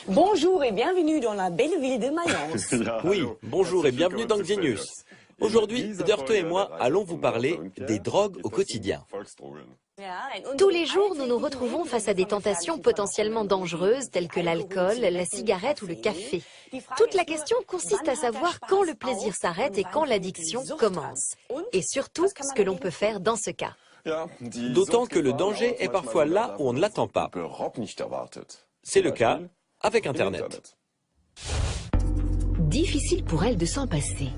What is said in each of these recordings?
Bonjour et bienvenue dans la belle ville de Mayence. Oui, bonjour et bienvenue dans Xenius. Aujourd'hui, Dörte et moi allons vous parler des drogues au quotidien. Tous les jours, nous nous retrouvons face à des tentations potentiellement dangereuses telles que l'alcool, la cigarette ou le café. Toute la question consiste à savoir quand le plaisir s'arrête et quand l'addiction commence. Et surtout, ce que l'on peut faire dans ce cas. D'autant que le danger est parfois là où on ne l'attend pas. C'est le cas avec Internet. Difficile pour elle de s'en passer.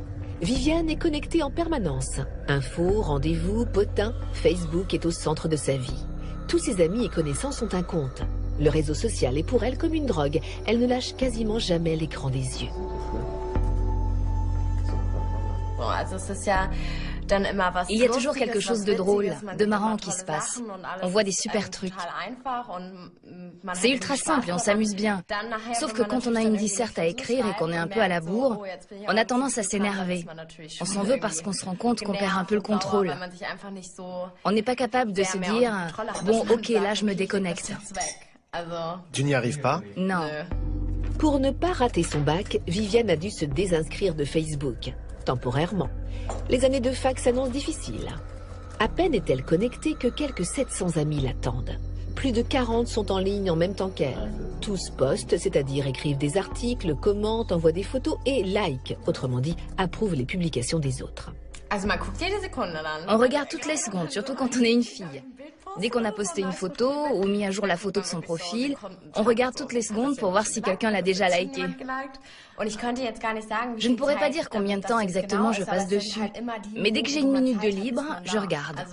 Viviane est connectée en permanence. Infos, rendez-vous, potins, Facebook est au centre de sa vie. Tous ses amis et connaissances ont un compte. Le réseau social est pour elle comme une drogue. Elle ne lâche quasiment jamais l'écran des yeux. Il y a toujours quelque chose de drôle, de marrant qui se passe. On voit des super trucs. C'est ultra simple et on s'amuse bien. Sauf que quand on a une disserte à écrire et qu'on est un peu à la bourre, on a tendance à s'énerver. On s'en veut parce qu'on se rend compte qu'on perd un peu le contrôle. On n'est pas capable de se dire « Bon, ok, là je me déconnecte ». Tu n'y arrives pas? Non. Pour ne pas rater son bac, Viviane a dû se désinscrire de Facebook. Temporairement. Les années de fac s'annoncent difficiles. À peine est-elle connectée que quelques 700 amis l'attendent. Plus de 40 sont en ligne en même temps qu'elle. Tous postent, c'est-à-dire écrivent des articles, commentent, envoient des photos et like, autrement dit, approuvent les publications des autres. On regarde toutes les secondes, surtout quand on est une fille. Dès qu'on a posté une photo ou mis à jour la photo de son profil, on regarde toutes les secondes pour voir si quelqu'un l'a déjà liké. Je ne pourrais pas dire combien de temps exactement je passe dessus, mais dès que j'ai une minute de libre, je regarde.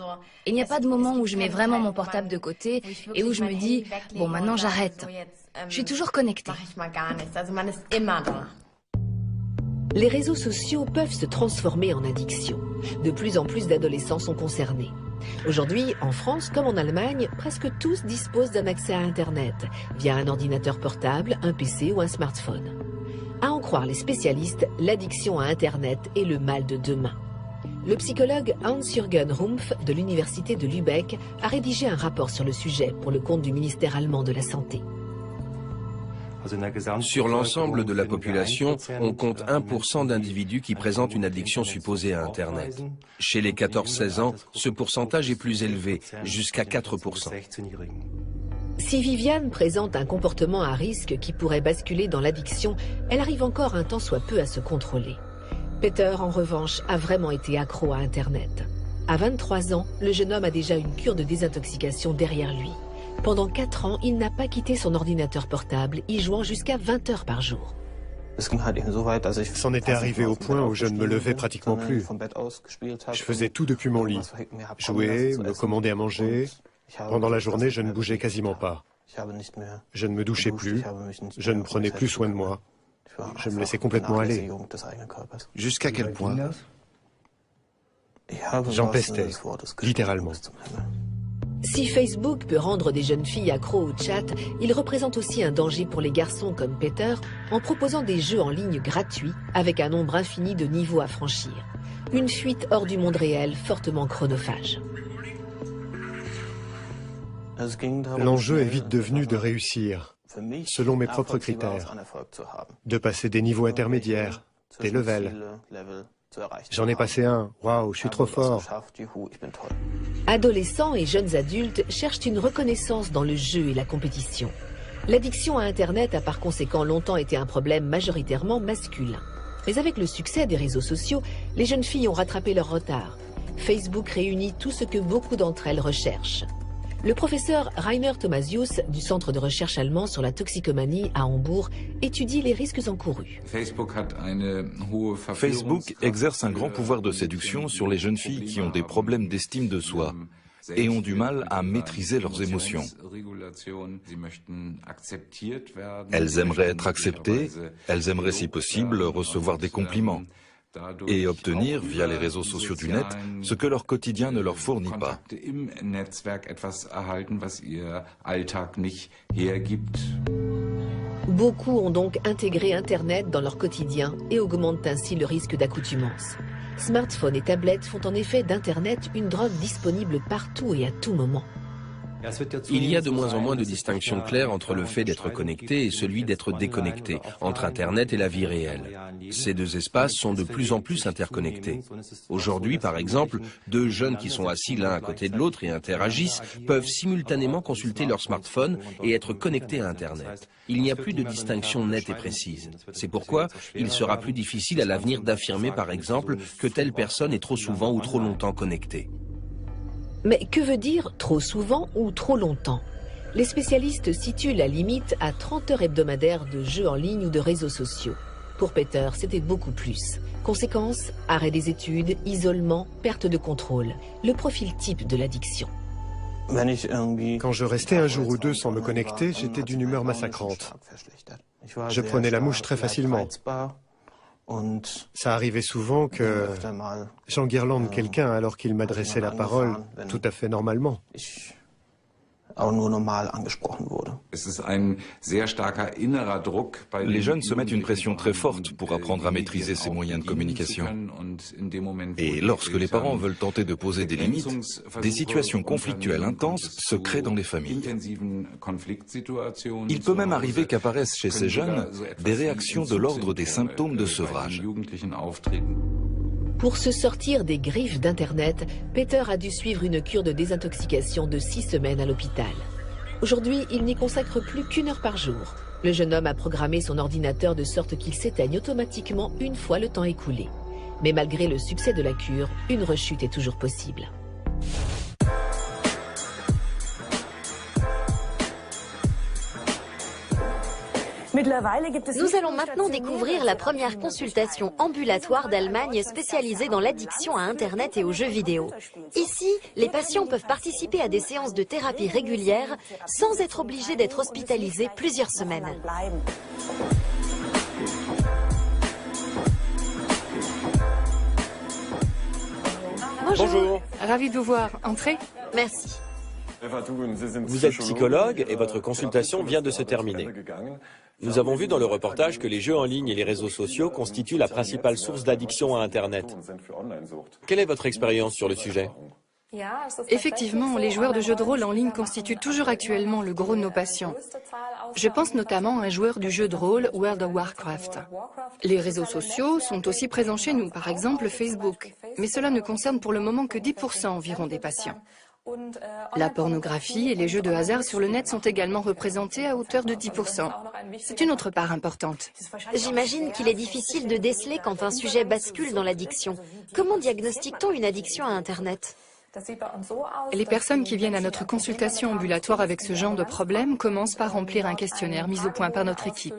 Il n'y a pas de moment où je mets vraiment mon portable de côté et où je me dis « bon, maintenant j'arrête ». Je suis toujours connectée. Les réseaux sociaux peuvent se transformer en addiction. De plus en plus d'adolescents sont concernés. Aujourd'hui, en France comme en Allemagne, presque tous disposent d'un accès à Internet, via un ordinateur portable, un PC ou un smartphone. À en croire les spécialistes, l'addiction à Internet est le mal de demain. Le psychologue Hans-Jürgen Rumpf de l'université de Lübeck a rédigé un rapport sur le sujet pour le compte du ministère allemand de la Santé. Sur l'ensemble de la population, on compte 1% d'individus qui présentent une addiction supposée à Internet. Chez les 14-16 ans, ce pourcentage est plus élevé, jusqu'à 4%. Si Viviane présente un comportement à risque qui pourrait basculer dans l'addiction, elle arrive encore un tant soit peu à se contrôler. Peter, en revanche, a vraiment été accro à Internet. À 23 ans, le jeune homme a déjà une cure de désintoxication derrière lui. Pendant 4 ans, il n'a pas quitté son ordinateur portable, y jouant jusqu'à 20 heures par jour. C'en était arrivé au point où je ne me levais pratiquement plus. Je faisais tout depuis mon lit. Jouer, me commander à manger. Pendant la journée, je ne bougeais quasiment pas. Je ne me douchais plus. Je ne prenais plus soin de moi. Je me laissais complètement aller. Jusqu'à quel point? J'empestais, littéralement. Si Facebook peut rendre des jeunes filles accros au chat, il représente aussi un danger pour les garçons comme Peter en proposant des jeux en ligne gratuits avec un nombre infini de niveaux à franchir. Une fuite hors du monde réel fortement chronophage. L'enjeu est vite devenu de réussir, selon mes propres critères, de passer des niveaux intermédiaires, des levels. J'en ai passé un, waouh, je suis trop fort. Adolescents et jeunes adultes cherchent une reconnaissance dans le jeu et la compétition. L'addiction à Internet a par conséquent longtemps été un problème majoritairement masculin. Mais avec le succès des réseaux sociaux, les jeunes filles ont rattrapé leur retard. Facebook réunit tout ce que beaucoup d'entre elles recherchent. Le professeur Rainer Thomasius du Centre de recherche allemand sur la toxicomanie à Hambourg étudie les risques encourus. Facebook exerce un grand pouvoir de séduction sur les jeunes filles qui ont des problèmes d'estime de soi et ont du mal à maîtriser leurs émotions. Elles aimeraient être acceptées, elles aimeraient si possible recevoir des compliments et obtenir, via les réseaux sociaux du net, ce que leur quotidien ne leur fournit pas. Beaucoup ont donc intégré Internet dans leur quotidien et augmentent ainsi le risque d'accoutumance. Smartphones et tablettes font en effet d'Internet une drogue disponible partout et à tout moment. Il y a de moins en moins de distinction claire entre le fait d'être connecté et celui d'être déconnecté, entre Internet et la vie réelle. Ces deux espaces sont de plus en plus interconnectés. Aujourd'hui, par exemple, deux jeunes qui sont assis l'un à côté de l'autre et interagissent peuvent simultanément consulter leur smartphone et être connectés à Internet. Il n'y a plus de distinction nette et précise. C'est pourquoi il sera plus difficile à l'avenir d'affirmer, par exemple, que telle personne est trop souvent ou trop longtemps connectée. Mais que veut dire trop souvent ou trop longtemps? Les spécialistes situent la limite à 30 heures hebdomadaires de jeux en ligne ou de réseaux sociaux. Pour Peter, c'était beaucoup plus. Conséquence, arrêt des études, isolement, perte de contrôle. Le profil type de l'addiction. Quand je restais un jour ou deux sans me connecter, j'étais d'une humeur massacrante. Je prenais la mouche très facilement. Ça arrivait souvent que j'enguirlande quelqu'un alors qu'il m'adressait la parole tout à fait normalement. Les jeunes se mettent une pression très forte pour apprendre à maîtriser ces moyens de communication. Et lorsque les parents veulent tenter de poser des limites, des situations conflictuelles intenses se créent dans les familles. Il peut même arriver qu'apparaissent chez ces jeunes des réactions de l'ordre des symptômes de sevrage. Pour se sortir des griffes d'Internet, Peter a dû suivre une cure de désintoxication de 6 semaines à l'hôpital. Aujourd'hui, il n'y consacre plus qu'1 heure par jour. Le jeune homme a programmé son ordinateur de sorte qu'il s'éteigne automatiquement une fois le temps écoulé. Mais malgré le succès de la cure, une rechute est toujours possible. Nous allons maintenant découvrir la première consultation ambulatoire d'Allemagne spécialisée dans l'addiction à Internet et aux jeux vidéo. Ici, les patients peuvent participer à des séances de thérapie régulières sans être obligés d'être hospitalisés plusieurs semaines. Bonjour. Ravi de vous voir. Entrez. Merci. Vous êtes psychologue et votre consultation vient de se terminer. Nous avons vu dans le reportage que les jeux en ligne et les réseaux sociaux constituent la principale source d'addiction à Internet. Quelle est votre expérience sur le sujet? Effectivement, les joueurs de jeux de rôle en ligne constituent toujours actuellement le gros de nos patients. Je pense notamment à un joueur du jeu de rôle World of Warcraft. Les réseaux sociaux sont aussi présents chez nous, par exemple Facebook. Mais cela ne concerne pour le moment que 10% environ des patients. La pornographie et les jeux de hasard sur le net sont également représentés à hauteur de 10%. C'est une autre part importante. J'imagine qu'il est difficile de déceler quand un sujet bascule dans l'addiction. Comment diagnostique-t-on une addiction à Internet ? Les personnes qui viennent à notre consultation ambulatoire avec ce genre de problème commencent par remplir un questionnaire mis au point par notre équipe.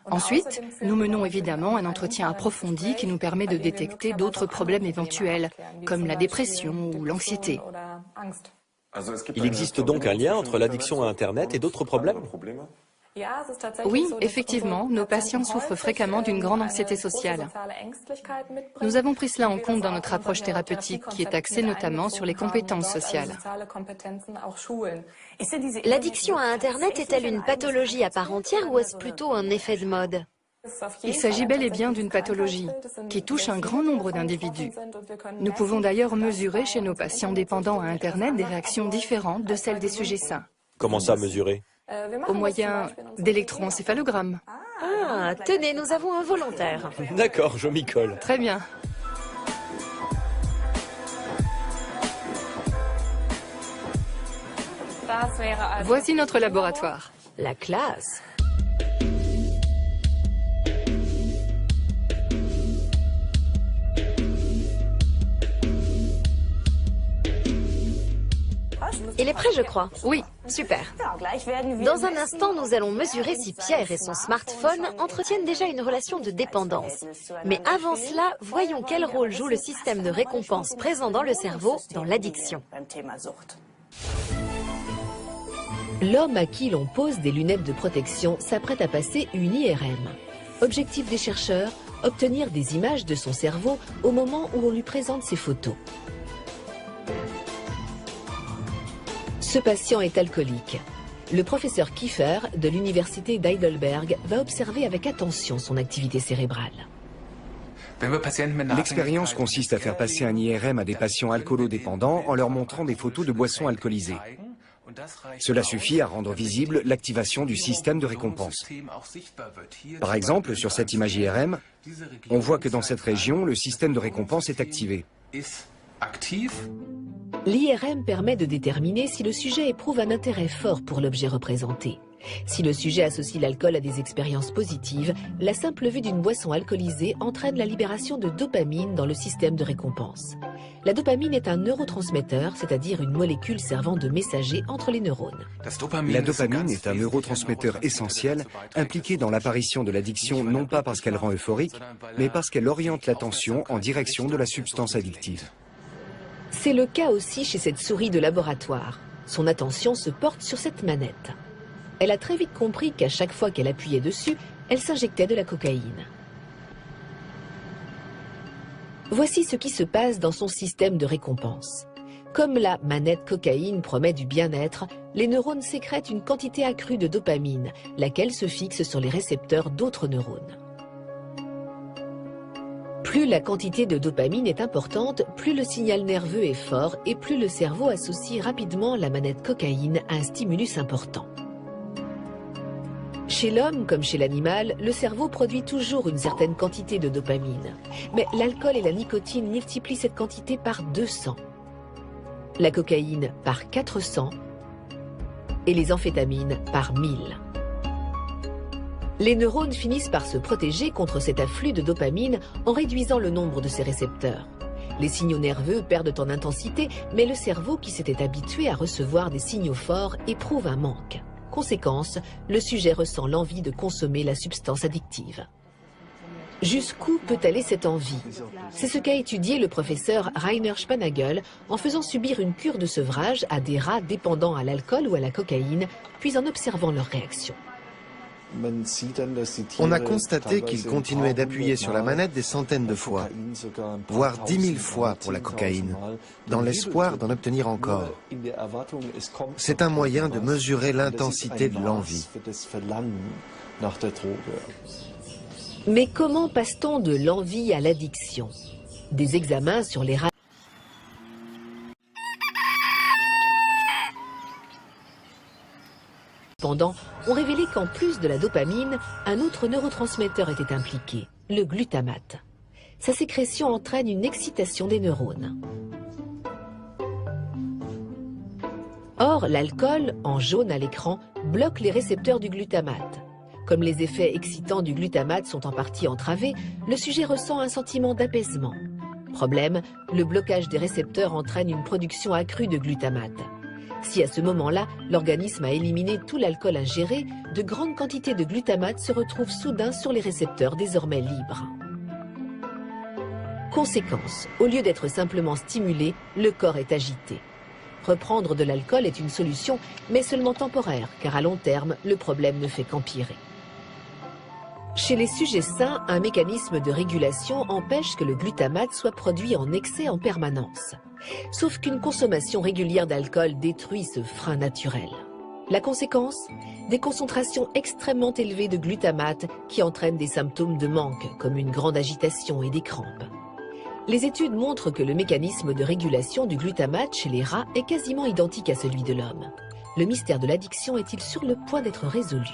Ensuite, nous menons évidemment un entretien approfondi qui nous permet de détecter d'autres problèmes éventuels, comme la dépression ou l'anxiété. Il existe donc un lien entre l'addiction à Internet et d'autres problèmes? Oui, effectivement, nos patients souffrent fréquemment d'une grande anxiété sociale. Nous avons pris cela en compte dans notre approche thérapeutique, qui est axée notamment sur les compétences sociales. L'addiction à Internet est-elle une pathologie à part entière ou est-ce plutôt un effet de mode ? Il s'agit bel et bien d'une pathologie qui touche un grand nombre d'individus. Nous pouvons d'ailleurs mesurer chez nos patients dépendants à Internet des réactions différentes de celles des sujets sains. Comment ça, mesurer? Au moyen d'électroencéphalogrammes. Ah, tenez, nous avons un volontaire. D'accord, je m'y colle. Très bien. Voici notre laboratoire. La classe. Il est prêt, je crois. Oui. Super. Dans un instant, nous allons mesurer si Pierre et son smartphone entretiennent déjà une relation de dépendance. Mais avant cela, voyons quel rôle joue le système de récompense présent dans le cerveau dans l'addiction. L'homme à qui l'on pose des lunettes de protection s'apprête à passer une IRM. Objectif des chercheurs, obtenir des images de son cerveau au moment où on lui présente ses photos. Ce patient est alcoolique. Le professeur Kiefer de l'université d'Heidelberg va observer avec attention son activité cérébrale. L'expérience consiste à faire passer un IRM à des patients alcoolodépendants en leur montrant des photos de boissons alcoolisées. Cela suffit à rendre visible l'activation du système de récompense. Par exemple, sur cette image IRM, on voit que dans cette région, le système de récompense est activé. L'IRM permet de déterminer si le sujet éprouve un intérêt fort pour l'objet représenté. Si le sujet associe l'alcool à des expériences positives, la simple vue d'une boisson alcoolisée entraîne la libération de dopamine dans le système de récompense. La dopamine est un neurotransmetteur, c'est-à-dire une molécule servant de messager entre les neurones. La dopamine est un neurotransmetteur essentiel impliqué dans l'apparition de l'addiction non pas parce qu'elle rend euphorique, mais parce qu'elle oriente l'attention en direction de la substance addictive. C'est le cas aussi chez cette souris de laboratoire. Son attention se porte sur cette manette. Elle a très vite compris qu'à chaque fois qu'elle appuyait dessus, elle s'injectait de la cocaïne. Voici ce qui se passe dans son système de récompense. Comme la manette cocaïne promet du bien-être, les neurones sécrètent une quantité accrue de dopamine, laquelle se fixe sur les récepteurs d'autres neurones. Plus la quantité de dopamine est importante, plus le signal nerveux est fort et plus le cerveau associe rapidement la manette cocaïne à un stimulus important. Chez l'homme, comme chez l'animal, le cerveau produit toujours une certaine quantité de dopamine. Mais l'alcool et la nicotine multiplient cette quantité par 200. La cocaïne par 400 et les amphétamines par 1000. Les neurones finissent par se protéger contre cet afflux de dopamine en réduisant le nombre de ces récepteurs. Les signaux nerveux perdent en intensité, mais le cerveau qui s'était habitué à recevoir des signaux forts éprouve un manque. Conséquence, le sujet ressent l'envie de consommer la substance addictive. Jusqu'où peut aller cette envie? C'est ce qu'a étudié le professeur Rainer Spanagel en faisant subir une cure de sevrage à des rats dépendants à l'alcool ou à la cocaïne, puis en observant leurs réactions. On a constaté qu'il continuait d'appuyer sur la manette des centaines de fois, voire 10 000 fois pour la cocaïne, dans l'espoir d'en obtenir encore. C'est un moyen de mesurer l'intensité de l'envie. Mais comment passe-t-on de l'envie à l'addiction? Des examens sur les rats ont révélé qu'en plus de la dopamine, un autre neurotransmetteur était impliqué, le glutamate. Sa sécrétion entraîne une excitation des neurones. Or, l'alcool, en jaune à l'écran, bloque les récepteurs du glutamate. Comme les effets excitants du glutamate sont en partie entravés, le sujet ressent un sentiment d'apaisement. Problème, le blocage des récepteurs entraîne une production accrue de glutamate. Si à ce moment-là, l'organisme a éliminé tout l'alcool ingéré, de grandes quantités de glutamate se retrouvent soudain sur les récepteurs désormais libres. Conséquence, au lieu d'être simplement stimulé, le corps est agité. Reprendre de l'alcool est une solution, mais seulement temporaire, car à long terme, le problème ne fait qu'empirer. Chez les sujets sains, un mécanisme de régulation empêche que le glutamate soit produit en excès en permanence. Sauf qu'une consommation régulière d'alcool détruit ce frein naturel. La conséquence? Des concentrations extrêmement élevées de glutamate qui entraînent des symptômes de manque, comme une grande agitation et des crampes. Les études montrent que le mécanisme de régulation du glutamate chez les rats est quasiment identique à celui de l'homme. Le mystère de l'addiction est-il sur le point d'être résolu?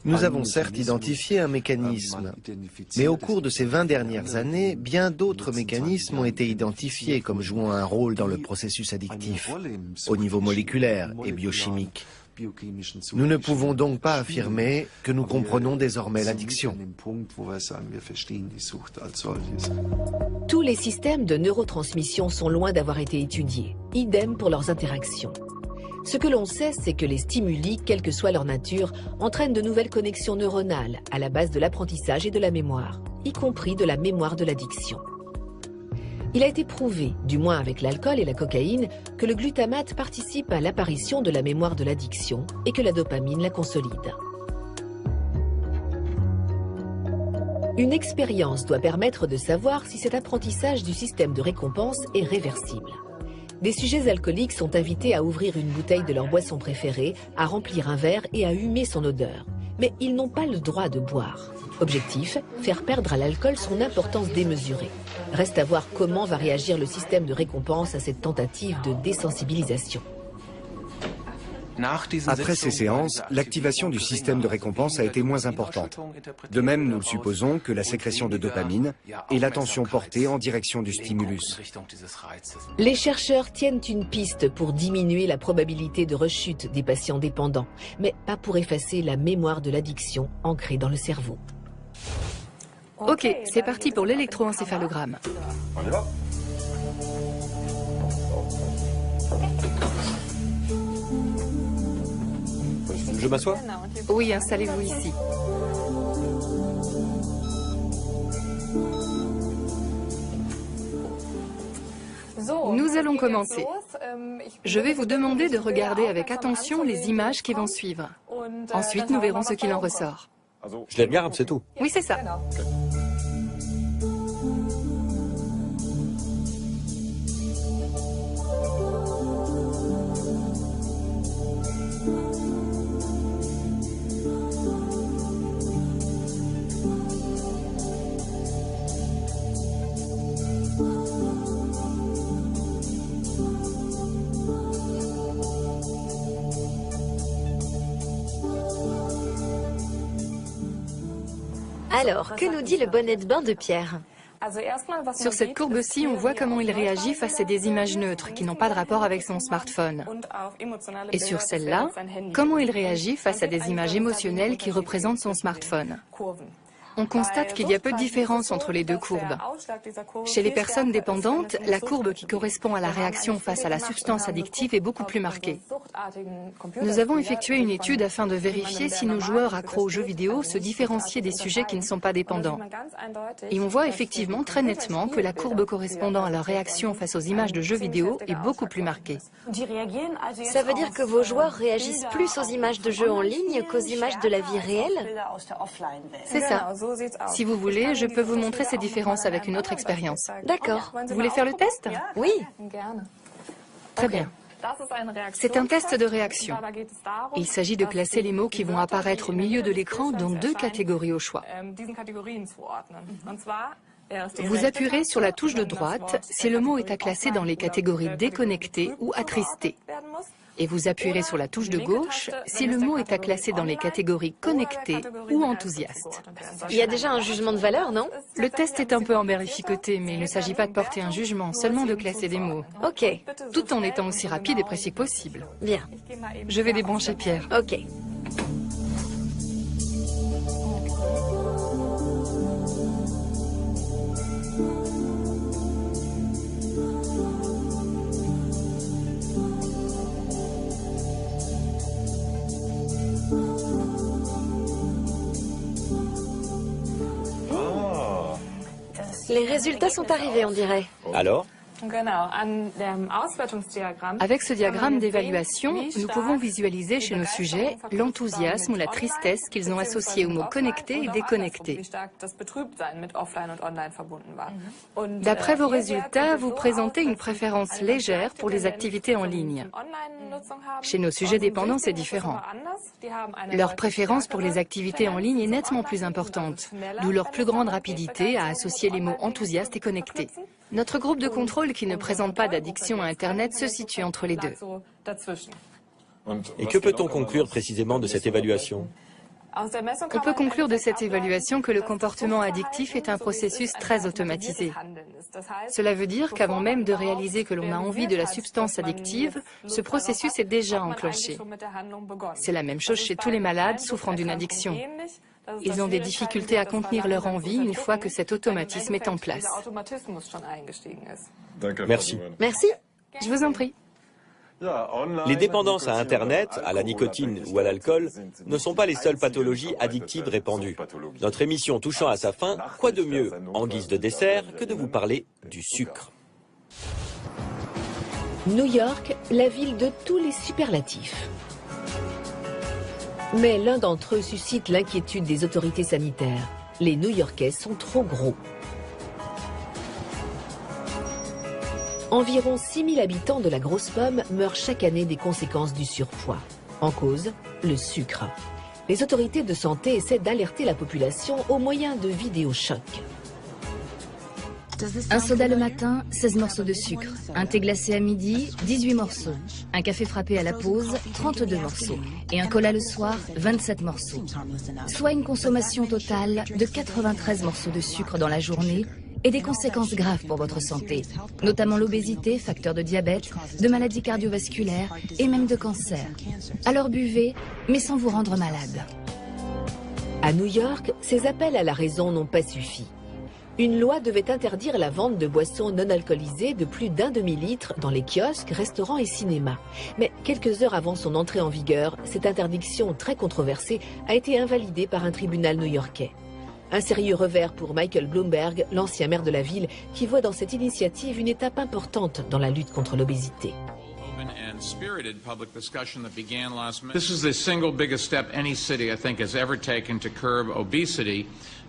Nous avons certes identifié un mécanisme, mais au cours de ces 20 dernières années, bien d'autres mécanismes ont été identifiés comme jouant un rôle dans le processus addictif, au niveau moléculaire et biochimique. Nous ne pouvons donc pas affirmer que nous comprenons désormais l'addiction. Tous les systèmes de neurotransmission sont loin d'avoir été étudiés, idem pour leurs interactions. Ce que l'on sait, c'est que les stimuli, quelle que soit leur nature, entraînent de nouvelles connexions neuronales à la base de l'apprentissage et de la mémoire, y compris de la mémoire de l'addiction. Il a été prouvé, du moins avec l'alcool et la cocaïne, que le glutamate participe à l'apparition de la mémoire de l'addiction et que la dopamine la consolide. Une expérience doit permettre de savoir si cet apprentissage du système de récompense est réversible. Des sujets alcooliques sont invités à ouvrir une bouteille de leur boisson préférée, à remplir un verre et à humer son odeur. Mais ils n'ont pas le droit de boire. Objectif, faire perdre à l'alcool son importance démesurée. Reste à voir comment va réagir le système de récompense à cette tentative de désensibilisation. Après ces séances, l'activation du système de récompense a été moins importante. De même, nous le supposons que la sécrétion de dopamine et l'attention portée en direction du stimulus. Les chercheurs tiennent une piste pour diminuer la probabilité de rechute des patients dépendants, mais pas pour effacer la mémoire de l'addiction ancrée dans le cerveau. Ok, c'est parti pour l'électroencéphalogramme. On y va. Je m'assois? Oui, installez-vous ici. Nous allons commencer. Je vais vous demander de regarder avec attention les images qui vont suivre. Ensuite, nous verrons ce qu'il en ressort. Je les regarde, c'est tout. Oui, c'est ça. Alors, que nous dit le bonnet de bain de Pierre? Sur cette courbe-ci, on voit comment il réagit face à des images neutres qui n'ont pas de rapport avec son smartphone. Et sur celle-là, comment il réagit face à des images émotionnelles qui représentent son smartphone. On constate qu'il y a peu de différence entre les deux courbes. Chez les personnes dépendantes, la courbe qui correspond à la réaction face à la substance addictive est beaucoup plus marquée. Nous avons effectué une étude afin de vérifier si nos joueurs accros aux jeux vidéo se différenciaient des sujets qui ne sont pas dépendants. Et on voit effectivement très nettement que la courbe correspondant à leur réaction face aux images de jeux vidéo est beaucoup plus marquée. Ça veut dire que vos joueurs réagissent plus aux images de jeux en ligne qu'aux images de la vie réelle? C'est ça. Si vous voulez, je peux vous montrer ces différences avec une autre expérience. D'accord. Vous voulez faire le test? Oui. Très bien. C'est un test de réaction. Il s'agit de classer les mots qui vont apparaître au milieu de l'écran dans deux catégories au choix. Vous appuierez sur la touche de droite si le mot est à classer dans les catégories déconnecté ou attristé. Et vous appuierez sur la touche de gauche si le mot est à classer dans les catégories connectées ou enthousiastes. Il y a déjà un jugement de valeur, non? Le test est un peu embellificoté, mais il ne s'agit pas de porter un jugement, seulement de classer des mots. Ok. Tout en étant aussi rapide et précis que possible. Bien. Je vais débrancher Pierre. Ok. Les résultats sont arrivés, on dirait. Alors? Avec ce diagramme d'évaluation, nous pouvons visualiser chez nos sujets l'enthousiasme ou la tristesse qu'ils ont associé aux mots connecté et déconnecté. D'après vos résultats, vous présentez une préférence légère pour les activités en ligne. Chez nos sujets dépendants, c'est différent. Leur préférence pour les activités en ligne est nettement plus importante, d'où leur plus grande rapidité à associer les mots enthousiaste et connecté. Notre groupe de contrôle qui ne présente pas d'addiction à Internet se situe entre les deux. Et que peut-on conclure précisément de cette évaluation? On peut conclure de cette évaluation que le comportement addictif est un processus très automatisé. Cela veut dire qu'avant même de réaliser que l'on a envie de la substance addictive, ce processus est déjà enclenché. C'est la même chose chez tous les malades souffrant d'une addiction. Ils ont des difficultés à contenir leur envie une fois que cet automatisme est en place. Merci. Merci. Je vous en prie. Les dépendances à Internet, à la nicotine ou à l'alcool ne sont pas les seules pathologies addictives répandues. Notre émission touchant à sa fin, quoi de mieux, en guise de dessert, que de vous parler du sucre? New York, la ville de tous les superlatifs. Mais l'un d'entre eux suscite l'inquiétude des autorités sanitaires. Les New-Yorkais sont trop gros. Environ 6000 habitants de la grosse pomme meurent chaque année des conséquences du surpoids. En cause, le sucre. Les autorités de santé essaient d'alerter la population au moyen de vidéos chocs. Un soda le matin, 16 morceaux de sucre. Un thé glacé à midi, 18 morceaux. Un café frappé à la pause, 32 morceaux. Et un cola le soir, 27 morceaux. Soit une consommation totale de 93 morceaux de sucre dans la journée et des conséquences graves pour votre santé, notamment l'obésité, facteur de diabète, de maladies cardiovasculaires et même de cancer. Alors buvez, mais sans vous rendre malade. À New York, ces appels à la raison n'ont pas suffi. Une loi devait interdire la vente de boissons non alcoolisées de plus d'1 demi-litre dans les kiosques, restaurants et cinémas. Mais quelques heures avant son entrée en vigueur, cette interdiction très controversée a été invalidée par un tribunal new-yorkais. Un sérieux revers pour Michael Bloomberg, l'ancien maire de la ville, qui voit dans cette initiative une étape importante dans la lutte contre l'obésité. This is the single biggest step any city, I think, has ever taken to curb obesity.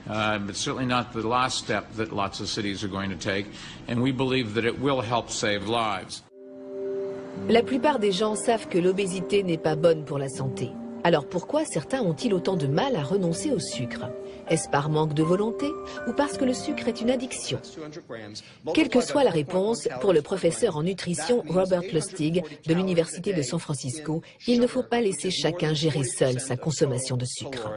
But certainly not the last step that lots of cities are going to take, and we believe that it will help save lives. La plupart des gens savent que l'obésité n'est pas bonne pour la santé. Alors pourquoi certains ont-ils autant de mal à renoncer au sucre? Est-ce par manque de volonté ou parce que le sucre est une addiction? Quelle que soit la réponse, pour le professeur en nutrition Robert Lustig de l'Université de San Francisco, il ne faut pas laisser chacun gérer seul sa consommation de sucre.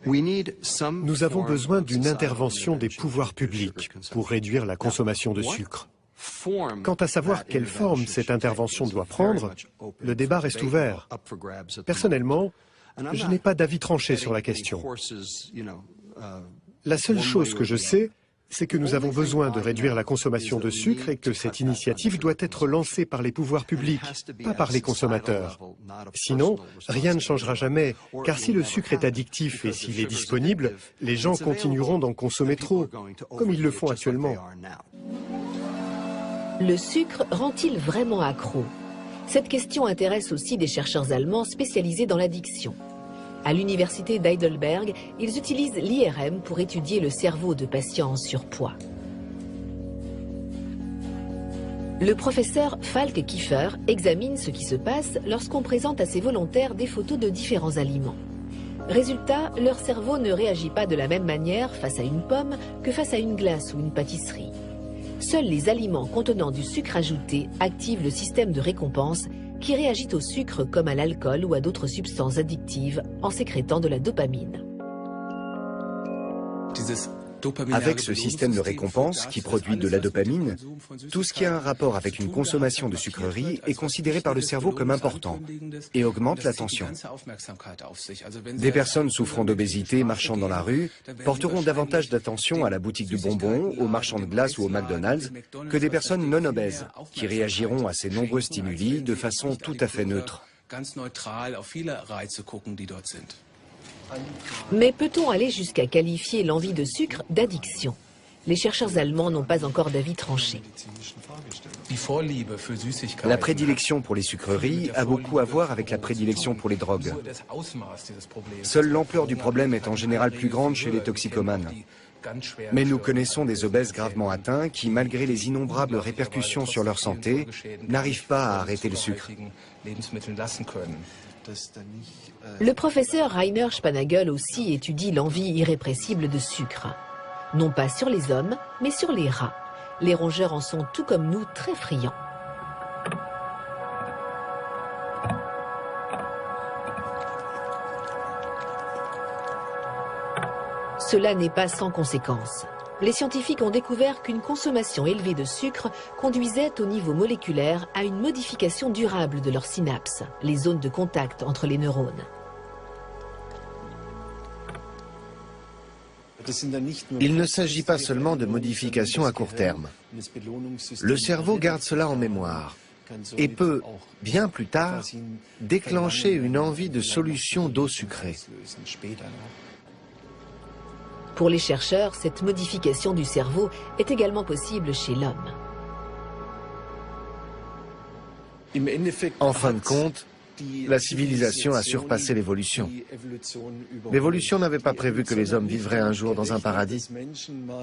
Nous avons besoin d'une intervention des pouvoirs publics pour réduire la consommation de sucre. Quant à savoir quelle forme cette intervention doit prendre, le débat reste ouvert. Personnellement, je n'ai pas d'avis tranché sur la question. La seule chose que je sais, c'est que nous avons besoin de réduire la consommation de sucre et que cette initiative doit être lancée par les pouvoirs publics, pas par les consommateurs. Sinon, rien ne changera jamais, car si le sucre est addictif et s'il est disponible, les gens continueront d'en consommer trop, comme ils le font actuellement. Le sucre rend-il vraiment accro? Cette question intéresse aussi des chercheurs allemands spécialisés dans l'addiction. À l'université d'Heidelberg, ils utilisent l'IRM pour étudier le cerveau de patients en surpoids. Le professeur Falk Kiefer examine ce qui se passe lorsqu'on présente à ses volontaires des photos de différents aliments. Résultat, leur cerveau ne réagit pas de la même manière face à une pomme que face à une glace ou une pâtisserie. Seuls les aliments contenant du sucre ajouté activent le système de récompense qui réagit au sucre comme à l'alcool ou à d'autres substances addictives en sécrétant de la dopamine. Avec ce système de récompense qui produit de la dopamine, tout ce qui a un rapport avec une consommation de sucreries est considéré par le cerveau comme important et augmente l'attention. Des personnes souffrant d'obésité marchant dans la rue porteront davantage d'attention à la boutique du bonbon, au marchand de glace ou au McDonald's que des personnes non obèses qui réagiront à ces nombreux stimuli de façon tout à fait neutre. Mais peut-on aller jusqu'à qualifier l'envie de sucre d'addiction? Les chercheurs allemands n'ont pas encore d'avis tranché. La prédilection pour les sucreries a beaucoup à voir avec la prédilection pour les drogues. Seule l'ampleur du problème est en général plus grande chez les toxicomanes. Mais nous connaissons des obèses gravement atteints qui, malgré les innombrables répercussions sur leur santé, n'arrivent pas à arrêter le sucre. Le professeur Rainer Spanagel aussi étudie l'envie irrépressible de sucre. Non pas sur les hommes, mais sur les rats. Les rongeurs en sont tout comme nous très friands. Cela n'est pas sans conséquences. Les scientifiques ont découvert qu'une consommation élevée de sucre conduisait au niveau moléculaire à une modification durable de leurs synapses, les zones de contact entre les neurones. Il ne s'agit pas seulement de modifications à court terme. Le cerveau garde cela en mémoire et peut, bien plus tard, déclencher une envie de solution d'eau sucrée. Pour les chercheurs, cette modification du cerveau est également possible chez l'homme. En fin de compte, la civilisation a surpassé l'évolution. L'évolution n'avait pas prévu que les hommes vivraient un jour dans un paradis.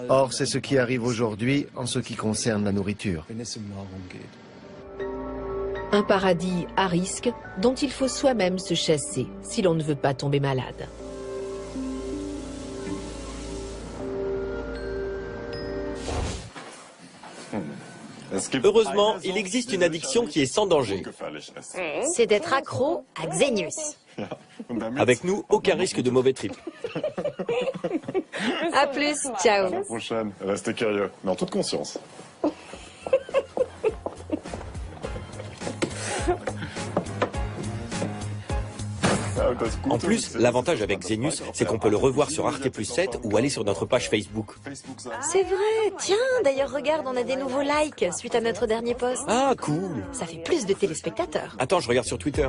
Or, c'est ce qui arrive aujourd'hui en ce qui concerne la nourriture. Un paradis à risque dont il faut soi-même se chasser si l'on ne veut pas tomber malade. Heureusement, il existe une addiction qui est sans danger. C'est d'être accro à Xenius. Avec nous, aucun risque de mauvais trip. À plus, ciao. À la prochaine, restez curieux, mais en toute conscience. En plus, l'avantage avec Xenius, c'est qu'on peut le revoir sur Arte Plus 7 ou aller sur notre page Facebook. C'est vrai, tiens, d'ailleurs regarde, on a des nouveaux likes suite à notre dernier post. Ah, cool. Ça fait plus de téléspectateurs. Attends, je regarde sur Twitter.